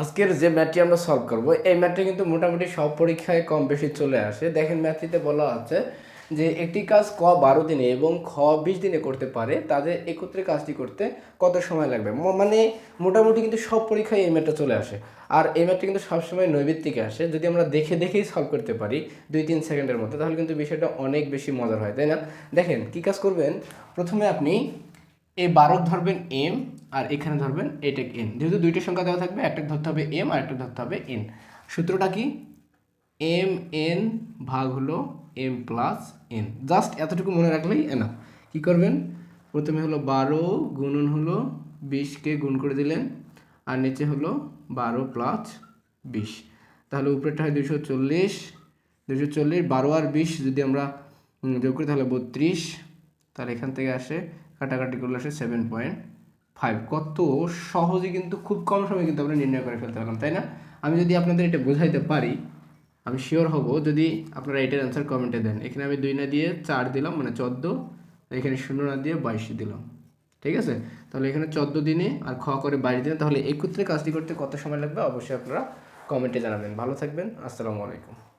আজকের যে ম্যাথটি আমরা সলভ করব এই ম্যাথটি কিন্তু মোটামুটি সব পরীক্ষায় কম বেশি চলে আসে। দেখেন ম্যাথটিতে বলা আছে যে একটি কাজ ক 12 দিনে এবং খ 20 দিনে করতে পারে, তাদের একত্রে কাজটি করতে কত সময় লাগবে। মানে মোটামুটি কিন্তু সব পরীক্ষায় এই ম্যাথটা চলে আসে। আর এই ম্যাথটি কিন্তু সবসময় নৈবিত্তিকে আসে। যদি আমরা দেখে দেখেই সলভ করতে পারি 2-3 সেকেন্ডের মধ্যে, তাহলে কিন্তু বিষয়টা অনেক বেশি মজার হয়, তাই না? দেখেন কী কাজ করবেন। প্রথমে আপনি এই 12 ধরবেন এম, আর এখানে ধরবেন এটাকে এন। যেহেতু দুইটা সংখ্যা দেওয়া থাকবে, একটা ধরতে হবে এম আর একটা ধরতে হবে এন। সূত্রটা কি? এম এন ভাগ হলো এম প্লাস এন। জাস্ট এতটুকু মনে রাখলেই এনাফ। কী করবেন? প্রথমে হলো 12 গুণন হলো 20কে গুণ করে দিলেন, আর নিচে হলো 12 প্লাস 20। তাহলে উপরেরটা হয় 240, 12 আর 20 যদি আমরা যোগ করি তাহলে 32। তাহলে এখান থেকে আসে কাটাকাটি করলে আসে 7.5। কত সহজে কিন্তু খুব কম সময়ে কিন্তু আমরা নির্ণয় করে ফেলতে পারলাম, তাই না? আমি যদি আপনাদের এটা বোঝাইতে পারি, আমি শিওর হব যদি আপনারা এটার অ্যান্সার কমেন্টে দেন। এখানে আমি 2 না দিয়ে 4 দিলাম, মানে 14। এখানে 0 না দিয়ে 22 দিলাম। ঠিক আছে? তাহলে এখানে 14 দিনে আর খ করে 22 দিনে, তাহলে একত্রে কাজটি করতে কত সময় লাগবে অবশ্যই আপনারা কমেন্টে জানাবেন। ভালো থাকবেন। আসসালামু আলাইকুম।